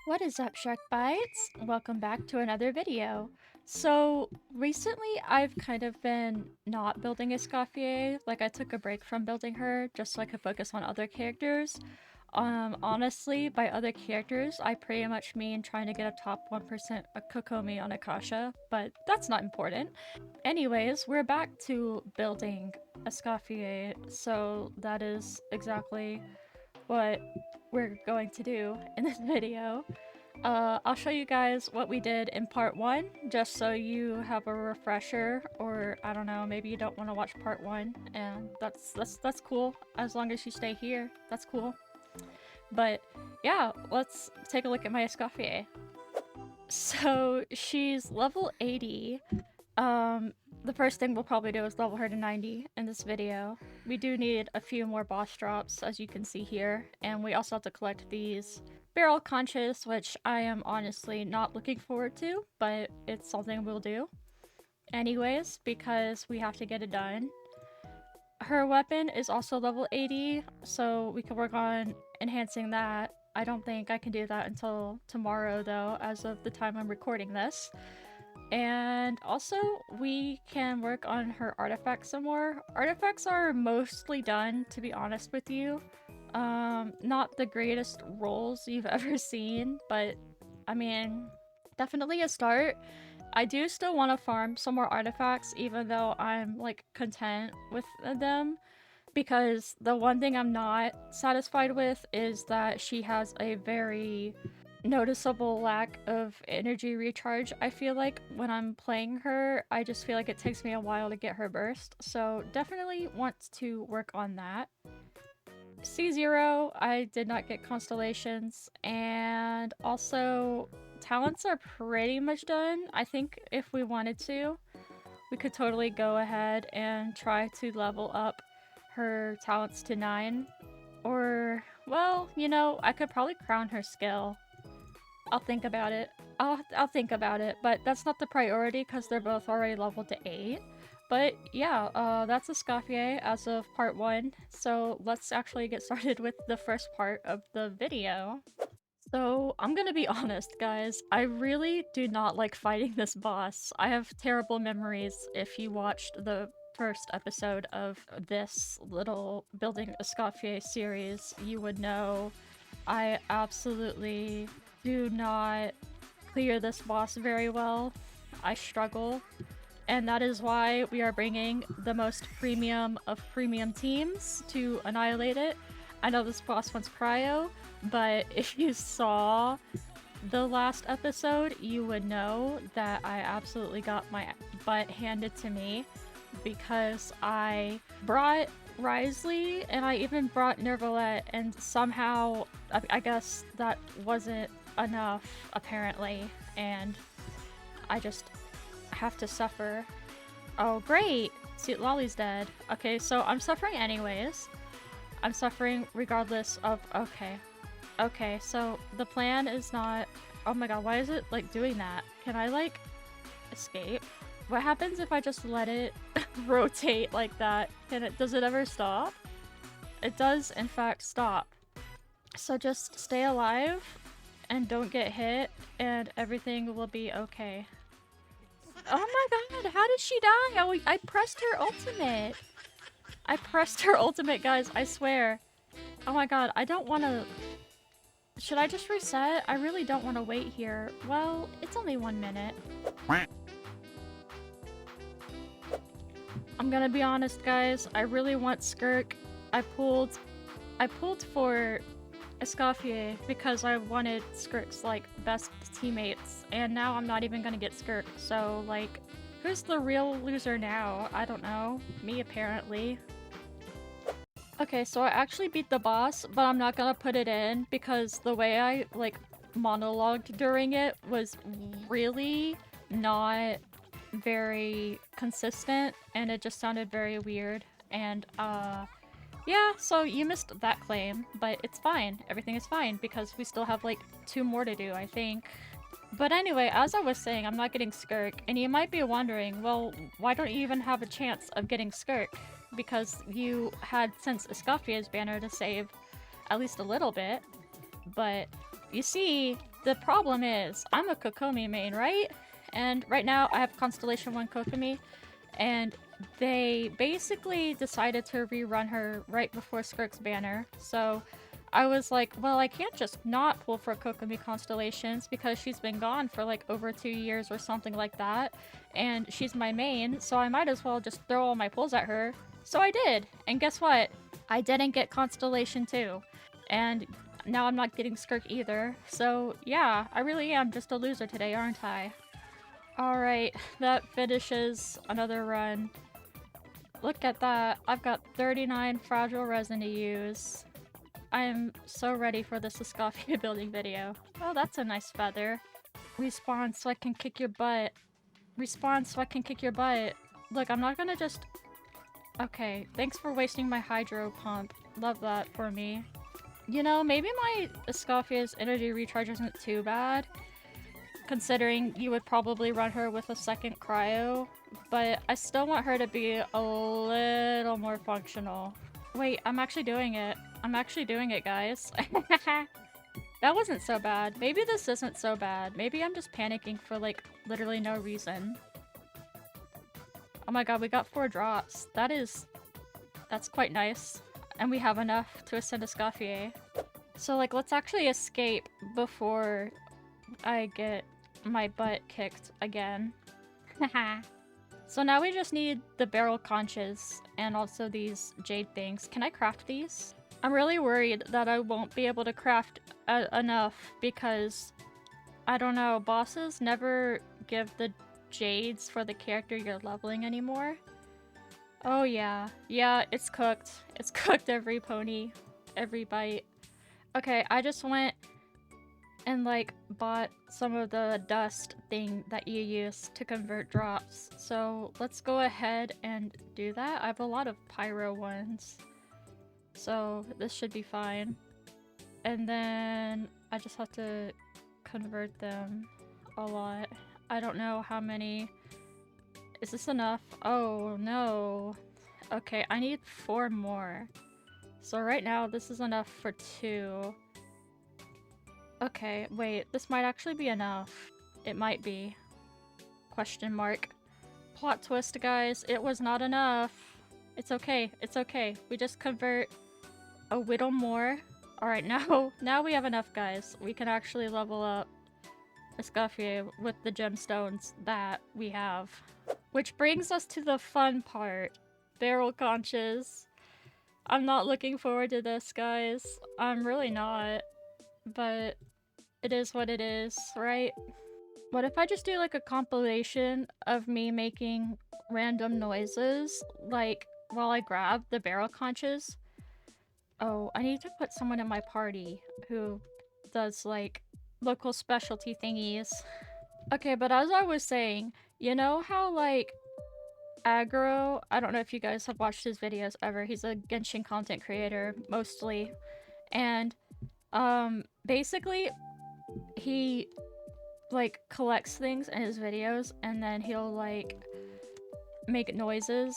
What is up, Shark Bites? Welcome back to another video. So recently I've kind of been not building escoffier, like I took a break from building her just so I could focus on other characters. Honestly, by other characters, I pretty much mean trying to get a top 1% of Kokomi on Akasha, but that's not important. Anyways, we're back to building escoffier, so that is exactly what we're going to do in this video. I'll show you guys what we did in part 1, just so you have a refresher, or I don't know, maybe you don't want to watch part 1, and that's cool, as long as you stay here, that's cool. But yeah, let's take a look at my escoffier. So she's level 80. The first thing we'll probably do is level her to 90 in this video. We do need a few more boss drops, as you can see here, and we also have to collect these Beryl Conches, which I am honestly not looking forward to, but it's something we'll do anyways, because we have to get it done. Her weapon is also level 80, so we can work on enhancing that. I don't think I can do that until tomorrow, though, as of the time I'm recording this. And also, we can work on her artifacts some more. Artifacts are mostly done, to be honest with you. Not the greatest rolls you've ever seen, but I mean, definitely a start. I do still want to farm some more artifacts, even though I'm like content with them, because the one thing I'm not satisfied with is that she has a very noticeable lack of energy recharge. I feel like when I'm playing her, I just feel like it takes me a while to get her burst, so definitely want to work on that. C0, I did not get constellations, and also talents are pretty much done. I think if we wanted to, we could totally go ahead and try to level up her talents to 9. Or, well, you know, I could probably crown her skill. I'll think about it. I'll think about it, but that's not the priority because they're both already leveled to 8. But yeah, that's escoffier as of part 1, so let's actually get started with the first part of the video. So, I'm gonna be honest, guys, I really do not like fighting this boss. I have terrible memories. If you watched the first episode of this little Building Escoffier series, you would know I absolutely do not clear this boss very well. I struggle. And that is why we are bringing the most premium of premium teams to annihilate it. I know this boss wants cryo, but if you saw the last episode, you would know that I absolutely got my butt handed to me because I brought Risley and I even brought Nervalette, and somehow I guess that wasn't enough apparently, and I just have to suffer. Oh great! See, Lolly's dead. Okay, so I'm suffering anyways. I'm suffering regardless of— okay. Okay, so the plan is not— oh my god, why is it like doing that? Can I like escape? What happens if I just let it rotate like that? Does it ever stop? It does in fact stop. So just stay alive and don't get hit and everything will be okay. Oh my god, how did she die? I pressed her ultimate. I pressed her ultimate, guys, I swear. Oh my god, I don't want to— should I just reset? I really don't want to wait here. Well, it's only 1 minute. I'm gonna be honest, guys. I really want Skirk. I pulled for Escoffier because I wanted Skirk's, like, best teammates, and now I'm not even gonna get Skirk, so, like, who's the real loser now? I don't know. Me, apparently. Okay, so I actually beat the boss, but I'm not gonna put it in because the way I, like, monologued during it was really not very consistent, and it just sounded very weird, and, yeah, so you missed that claim, but it's fine. Everything is fine because we still have, like, 2 more to do, I think. But anyway, as I was saying, I'm not getting Skirk, and you might be wondering, well, why don't you even have a chance of getting Skirk? Because you had since Escoffier's banner to save at least a little bit, but you see, the problem is, I'm a Kokomi main, right? And right now I have Constellation 1 Kokomi, and they basically decided to rerun her right before Skirk's banner. So I was like, well, I can't just not pull for Kokomi Constellations because she's been gone for like over 2 years or something like that, and she's my main, so I might as well just throw all my pulls at her. So I did, and guess what? I didn't get Constellation 2, and now I'm not getting Skirk either. So yeah, I really am just a loser today, aren't I? Alright, that finishes another run. Look at that, I've got 39 fragile resin to use. I'm so ready for this escoffier building video. Oh, that's a nice feather. Respawn so I can kick your butt. Respawn so I can kick your butt. Look, I'm not gonna just... Okay, thanks for wasting my hydro pump. Love that for me. You know, maybe my escoffier's energy recharge isn't too bad, considering you would probably run her with a second cryo, but I still want her to be a little more functional. Wait, I'm actually doing it. I'm actually doing it, guys. That wasn't so bad. Maybe this isn't so bad. Maybe I'm just panicking for, like, literally no reason. Oh my god, we got 4 drops. That's quite nice. And we have enough to ascend Escoffier. So, like, let's actually escape before I get my butt kicked again. Haha. So now we just need the Beryl Conches and also these jade things. Can I craft these? I'm really worried that I won't be able to craft enough because, I don't know, bosses never give the jades for the character you're leveling anymore. Oh yeah. Yeah, it's cooked. It's cooked every pony. Every bite. Okay, I just went and like bought some of the dust thing that you use to convert drops. So let's go ahead and do that. I have a lot of pyro ones, so this should be fine. And then I just have to convert them a lot. I don't know how many. Is this enough? Oh no. Okay, I need 4 more. So right now this is enough for 2. Okay, wait, this might actually be enough. It might be. Question mark. Plot twist, guys. It was not enough. It's okay. It's okay. We just convert a whittle more. Alright, now we have enough, guys. We can actually level up Escoffier with the gemstones that we have. Which brings us to the fun part. Beryl Conches. I'm not looking forward to this, guys. I'm really not. But it is what it is, right? What if I just do like a compilation of me making random noises, like while I grab the Beryl Conches? Oh, I need to put someone in my party who does like local specialty thingies. Okay, but as I was saying, you know how like Aggro, I don't know if you guys have watched his videos ever, he's a Genshin content creator mostly, and basically he like collects things in his videos and then he'll like make noises,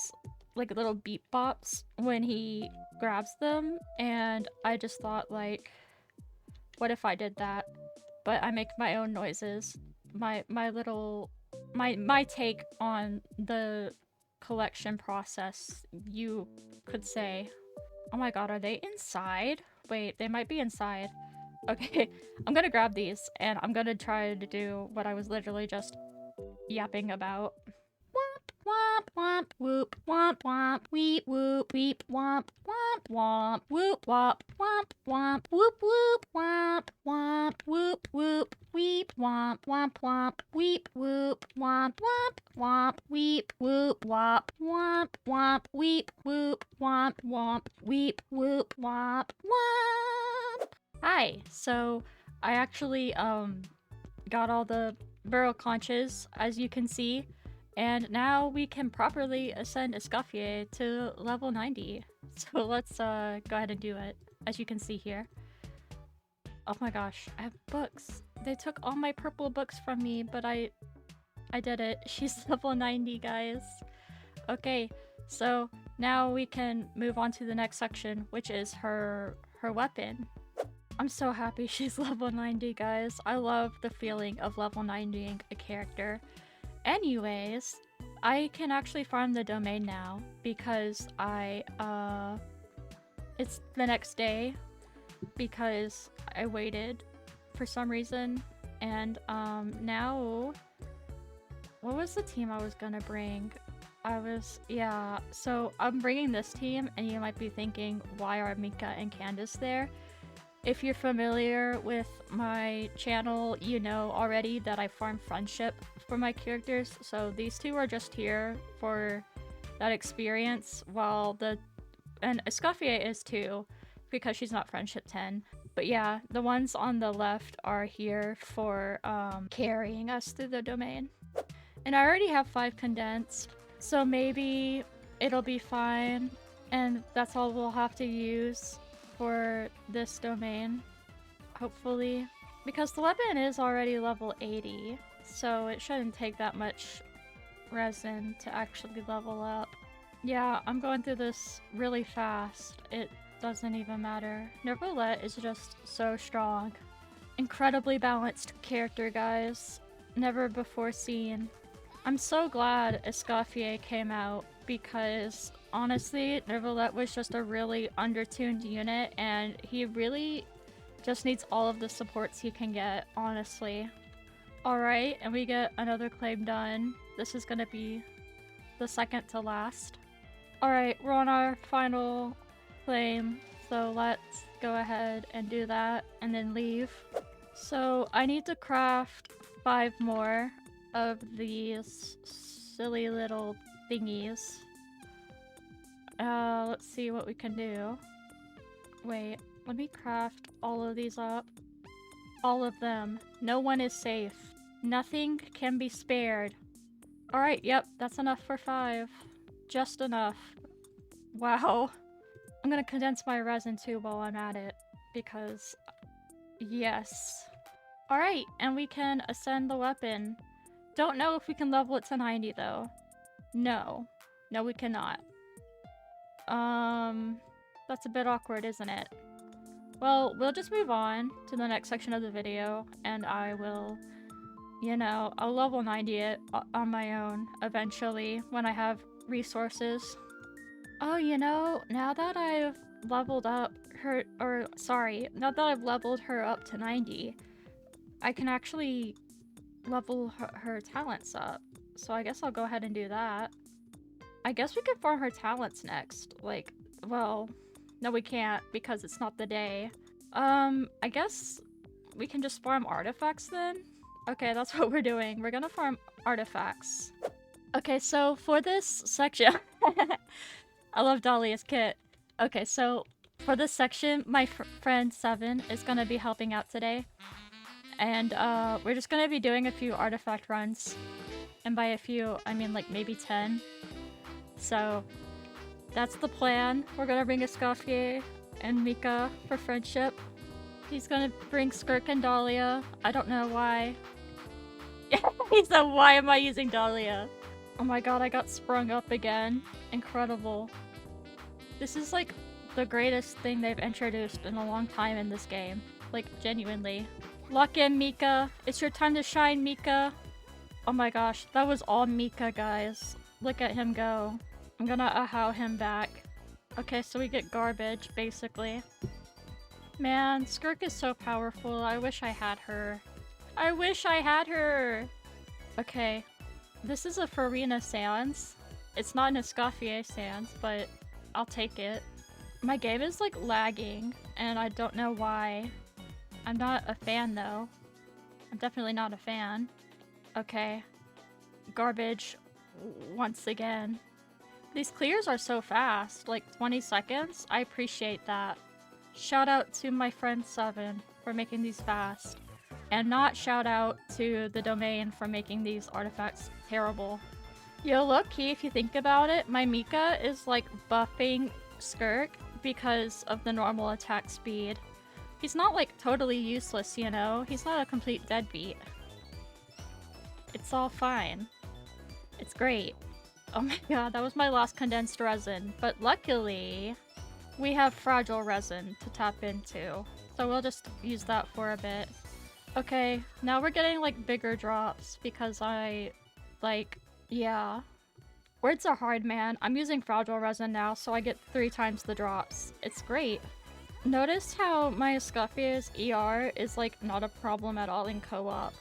like little beep bops when he grabs them, and I just thought like, what if I did that? But I make my own noises. My take on the collection process, you could say. Oh my god, are they inside? Wait, they might be inside. Okay, I'm gonna grab these and I'm gonna try to do what I was literally just yapping about. Womp womp whoop womp womp weep whoop weep womp womp womp whoop wop womp womp whoop whoop womp womp whoop whoop weep womp womp womp weep whoop womp womp womp weep whoop wop womp womp weep whoop womp womp weep whoop womp womp. Hi, so I actually got all the Beryl Conches, as you can see. And now we can properly ascend Escoffier to level 90. So let's go ahead and do it, as you can see here. Oh my gosh, I have books. They took all my purple books from me, but I did it. She's level 90, guys. Okay, so now we can move on to the next section, which is her weapon. I'm so happy she's level 90, guys. I love the feeling of level 90ing a character. Anyways, I can actually farm the domain now because it's the next day because I waited for some reason. And now, what was the team I was gonna bring? So I'm bringing this team, and you might be thinking, why are Mika and Candace there? If you're familiar with my channel, you know already that I farm friendship for my characters, so these two are just here for that experience, and escoffier is too, because she's not friendship 10. But yeah, the ones on the left are here for carrying us through the domain. And I already have 5 condensed, so maybe it'll be fine, and that's all we'll have to use for this domain, hopefully. Because the weapon is already level 80, so it shouldn't take that much resin to actually level up. Yeah, I'm going through this really fast. It doesn't even matter. Neverlet is just so strong. Incredibly balanced character, guys. Never before seen. I'm so glad Escoffier came out because honestly, Neverlet was just a really undertuned unit and he really just needs all of the supports he can get, honestly. Alright, and we get another claim done. This is gonna be the second to last. Alright, we're on our final claim, so let's go ahead and do that and then leave. So I need to craft 5 more of these silly little thingies. Let's see what we can do. Wait, let me craft all of these up. All of them. No one is safe. Nothing can be spared. Alright, yep, that's enough for 5. Just enough. Wow. I'm gonna condense my resin too while I'm at it, because yes. Alright, and we can ascend the weapon. Don't know if we can level it to 90 though. No. No, we cannot. That's a bit awkward, isn't it? Well, we'll just move on to the next section of the video, and I will, you know, I'll level 90 it on my own eventually when I have resources. Oh, you know, now that I've leveled up her, now that I've leveled her up to 90, I can actually level her talents up. So I guess I'll go ahead and do that. I guess we can farm her talents next. Like, well, no we can't because it's not the day. I guess we can just farm artifacts then? Okay, that's what we're doing. We're gonna farm artifacts. Okay, so for this section... I love Dahlia's kit. Okay, so for this section, my friend 7 is gonna be helping out today. And we're just gonna be doing a few artifact runs. And by a few, I mean like maybe 10. So that's the plan. We're gonna bring Escoffier and Mika for friendship. He's gonna bring Skirk and Dahlia. I don't know why. He said, why am I using Dahlia? Oh my god, I got sprung up again. Incredible. This is like the greatest thing they've introduced in a long time in this game. Like, genuinely. Lock in, Mika. It's your time to shine, Mika. Oh my gosh, that was all Mika, guys. Look at him go. I'm gonna ahow him back. Okay, so we get garbage, basically. Man, Skirk is so powerful. I wish I had her. I wish I had her! Okay. This is a Farina Sans. It's not an Escoffier Sans, but I'll take it. My game is like lagging, and I don't know why. I'm not a fan though. I'm definitely not a fan. Okay. Garbage once again. These clears are so fast, like 20 seconds. I appreciate that. Shout out to my friend 7 for making these fast. And not shout out to the domain for making these artifacts terrible. Yo, low-key, if you think about it, my Mika is like buffing Skirk because of the normal attack speed. He's not like totally useless, you know? He's not a complete deadbeat. It's all fine. It's great. Oh my god, that was my last condensed resin. But luckily, we have fragile resin to tap into. So we'll just use that for a bit. Okay, now we're getting like bigger drops because yeah. Words are hard, man. I'm using fragile resin now, so I get 3 times the drops. It's great. Notice how my escoffier's ER is like not a problem at all in co-op.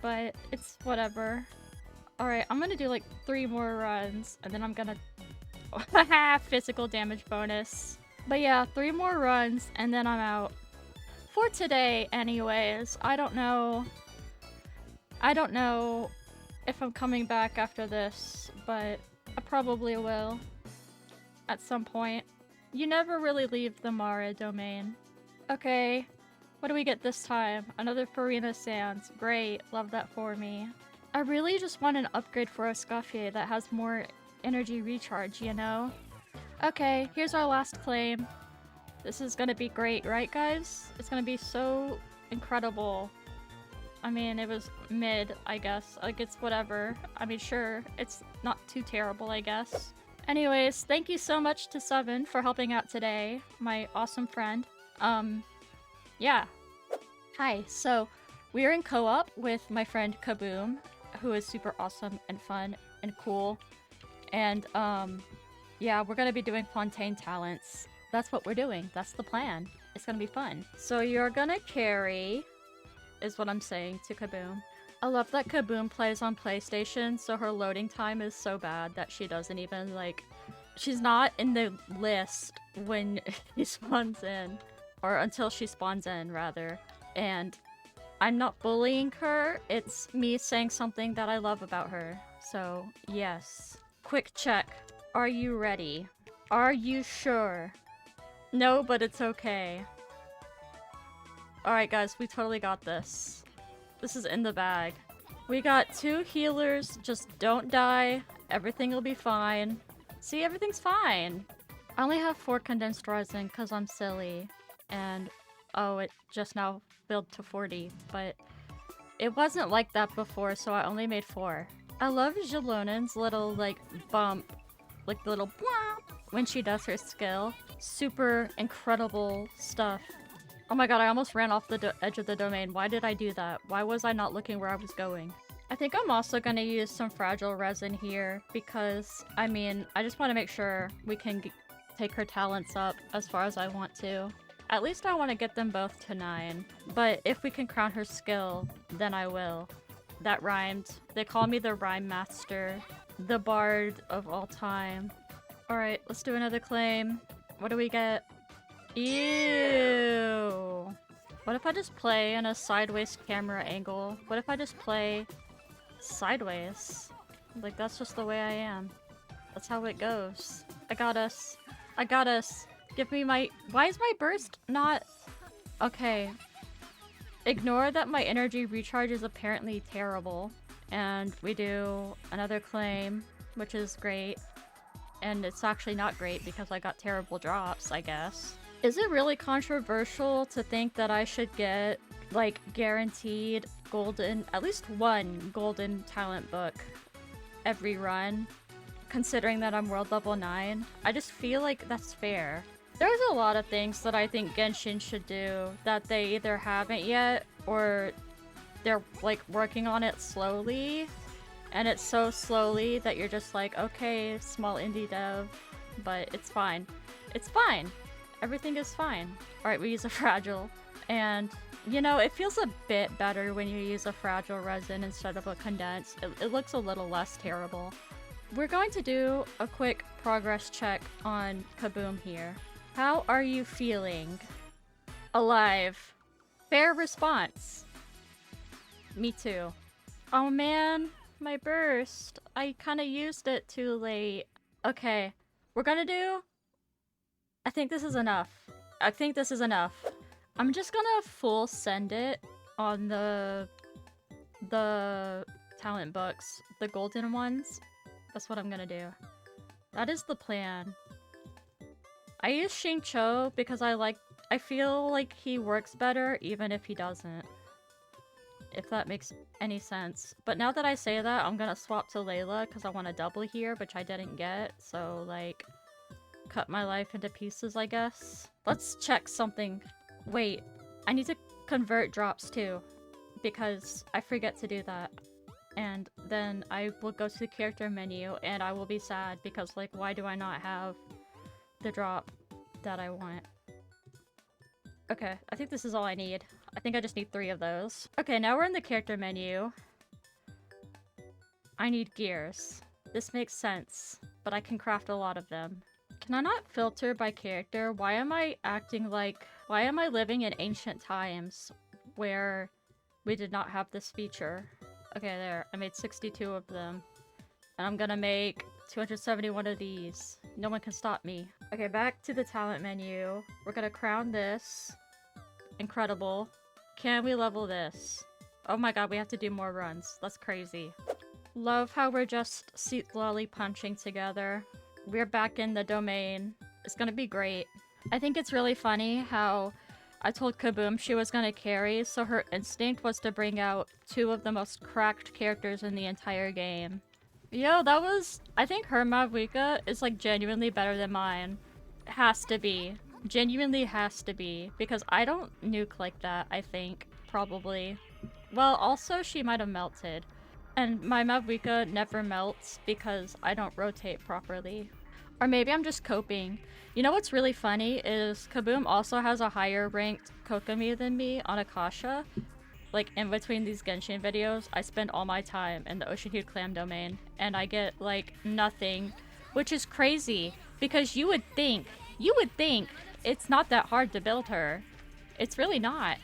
But it's whatever. Alright, I'm gonna do like 3 more runs, and then I'm gonna... physical damage bonus. But yeah, 3 more runs, and then I'm out. For today, anyways. I don't know if I'm coming back after this, but I probably will. At some point. You never really leave the Mara domain. Okay. What do we get this time? Another Farina Sands. Great. Love that for me. I really just want an upgrade for Escoffier that has more energy recharge, you know? Okay, here's our last claim. This is gonna be great, right guys? It's gonna be so incredible. I mean, it was mid, I guess. Like, it's whatever. I mean, sure, it's not too terrible, I guess. Anyways, thank you so much to Seven for helping out today, my awesome friend. Yeah. Hi, so we're in co-op with my friend Kaboom, who is super awesome and fun and cool. And, yeah, we're gonna be doing Fontaine talents. That's what we're doing. That's the plan. It's gonna be fun. So you're gonna carry, is what I'm saying to Kaboom. I love that Kaboom plays on PlayStation, so her loading time is so bad that she doesn't even, like... She's not in the list when he spawns in. Or until she spawns in, rather. And I'm not bullying her, it's me saying something that I love about her. So, yes. Quick check. Are you ready? Are you sure? No, but it's okay. Alright guys, we totally got this. This is in the bag. We got 2 healers, just don't die. Everything will be fine. See, everything's fine. I only have 4 condensed resin because I'm silly. And, oh, it just now built to 40, but it wasn't like that before, so I only made 4. I love Jalonen's little, like, bump, like the little bwomp when she does her skill. Super incredible stuff. Oh my god, I almost ran off the edge of the domain. Why did I do that? Why was I not looking where I was going? I think I'm also gonna use some fragile resin here because, I mean, I just want to make sure we can take her talents up as far as I want to. At least I want to get them both to 9. But if we can crown her skill, then I will. That rhymed. They call me the rhyme master. The bard of all time. Alright, let's do another claim. What do we get? Ew. What if I just play in a sideways camera angle? What if I just play sideways? Like, that's just the way I am. That's how it goes. I got us. I got us. Give me my... Why is my burst not... Okay. Ignore that my energy recharge is apparently terrible. And we do another claim, which is great. And it's actually not great because I got terrible drops, I guess. Is it really controversial to think that I should get, like, guaranteed golden... At least 1 golden talent book every run? Considering that I'm world level 9? I just feel like that's fair. There's a lot of things that I think Genshin should do that they either haven't yet or they're like working on it slowly, and it's so slowly that you're just like, okay, small indie dev, but it's fine. It's fine. Everything is fine. Alright, we use a fragile, and you know, it feels a bit better when you use a fragile resin instead of a condensed. It looks a little less terrible. We're going to do a quick progress check on Kaboom here. How are you feeling? Alive. Fair response. Me too. Oh man, my burst. I kind of used it too late. Okay, we're gonna do... I think this is enough. I think this is enough. I'm just gonna full send it on the talent books. The golden ones. That's what I'm gonna do. That is the plan. I use Xingqiu because I feel like he works better even if he doesn't. If that makes any sense. But now that I say that, I'm gonna swap to Layla because I want a double here, which I didn't get. So, like, cut my life into pieces, I guess. Let's check something. Wait, I need to convert drops too, because I forget to do that. And then I will go to the character menu and I will be sad because, like, why do I not have the drop that I want? Okay, I think this is all I need. I think I just need 3 of those. Okay, now we're in the character menu. I need gears. This makes sense, but I can craft a lot of them. Can I not filter by character? Why am I living in ancient times where we did not have this feature? Okay, there. I made 62 of them. And I'm gonna make 271 of these. No one can stop me. Okay, back to the talent menu. We're gonna crown this. Incredible. Can we level this? Oh my god, we have to do more runs. That's crazy. Love how we're just slowly punching together. We're back in the domain. It's gonna be great. I think it's really funny how I told Kaboom she was gonna carry, so her instinct was to bring out 2 of the most cracked characters in the entire game. Yo, that was... I think her Mavuika is, like, genuinely better than mine. Has to be. Genuinely has to be. Because I don't nuke like that, I think. Probably. Well, also, she might have melted. And my Mavuika never melts because I don't rotate properly. Or maybe I'm just coping. You know what's really funny is Kaboom also has a higher ranked Kokomi than me on Akasha. Like, in between these Genshin videos, I spend all my time in the Ocean Hued Clam domain, and I get, like, nothing. Which is crazy, because you would think it's not that hard to build her. It's really not.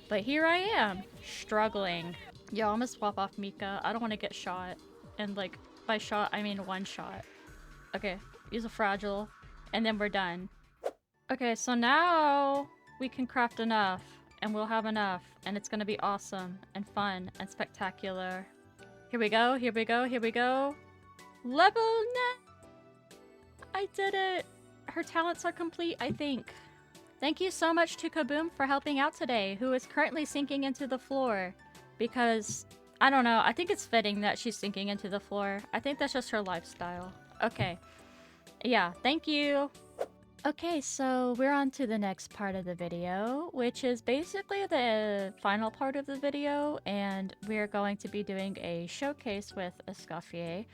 But here I am, struggling. Yo, I'm gonna swap off Mika. I don't want to get shot. And, like, by shot, I mean 1 shot. Okay, use a fragile, and then we're done. Okay, so now we can craft enough, and we'll have enough, and it's gonna be awesome, and fun, and spectacular. Here we go, here we go, here we go. Level 9! I did it! Her talents are complete, I think. Thank you so much to Kaboom for helping out today, who is currently sinking into the floor. Because, I don't know, I think it's fitting that she's sinking into the floor. I think that's just her lifestyle. Okay. Yeah, thank you! Okay, so we're on to the next part of the video, which is basically the final part of the video, and we're going to be doing a showcase with escoffier.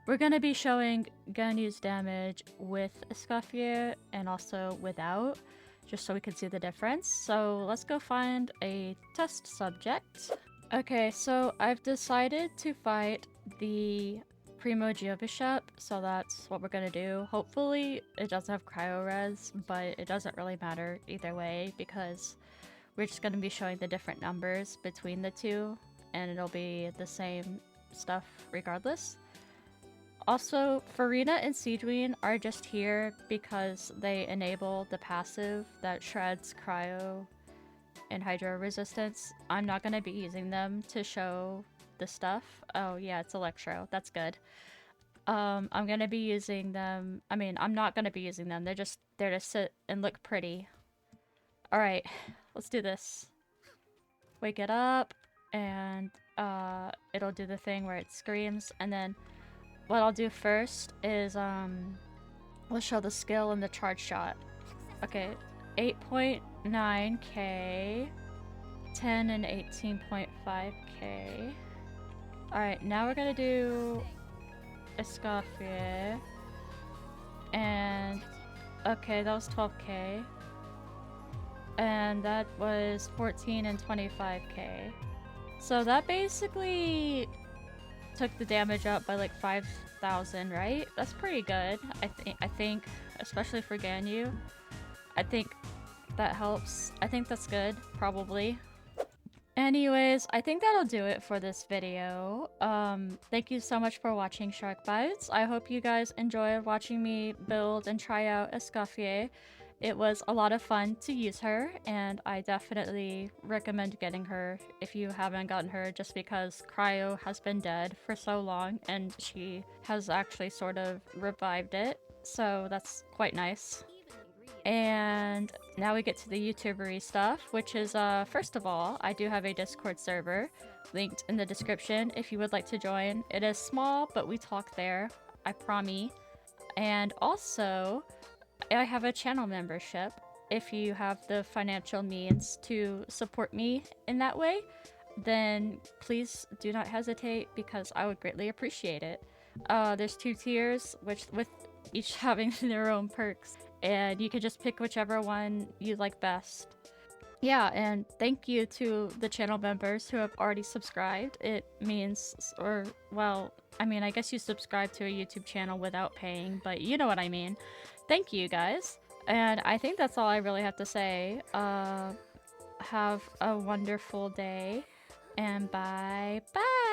We're going to be showing gun use damage with escoffier and also without, just so we can see the difference. So let's go find a test subject. Okay, so I've decided to fight the Primo Geobishop, so that's what we're gonna do. Hopefully it doesn't have cryo res, but it doesn't really matter either way because we're just gonna be showing the different numbers between the two, and it'll be the same stuff regardless. Also, Farina and Seedween are just here because they enable the passive that shreds cryo and hydro resistance. I'm not gonna be using them to show the stuff. Oh yeah, it's Electro. That's good. I'm gonna be using them. I mean, I'm not gonna be using them. They're just there to sit and look pretty. Alright, let's do this. Wake it up, and it'll do the thing where it screams, and then what I'll do first is we'll show the skill and the charge shot. Okay, 8.9k, 10 and 18.5k. Alright, now we're gonna do escoffier. And okay, that was 12k. And that was 14 and 25k. So that basically took the damage up by like 5,000, right? That's pretty good. I think, especially for Ganyu. I think that helps. I think that's good, probably. Anyways, I think that'll do it for this video. Thank you so much for watching Shark Bites. I hope you guys enjoyed watching me build and try out Escoffier. It was a lot of fun to use her, and I definitely recommend getting her if you haven't gotten her, just because Cryo has been dead for so long, and she has actually sort of revived it, so that's quite nice. And now we get to the YouTubery stuff, which is, first of all, I do have a Discord server linked in the description if you would like to join. It is small, but we talk there, I promise. And also, I have a channel membership, if you have the financial means to support me in that way, then please do not hesitate because I would greatly appreciate it. There's 2 tiers, which with each having their own perks, and you can just pick whichever one you like best. Yeah, and thank you to the channel members who have already subscribed. It means, or, well, I mean, I guess you subscribe to a YouTube channel without paying, but you know what I mean. Thank you, guys. And I think that's all I really have to say. Have a wonderful day, and bye-bye!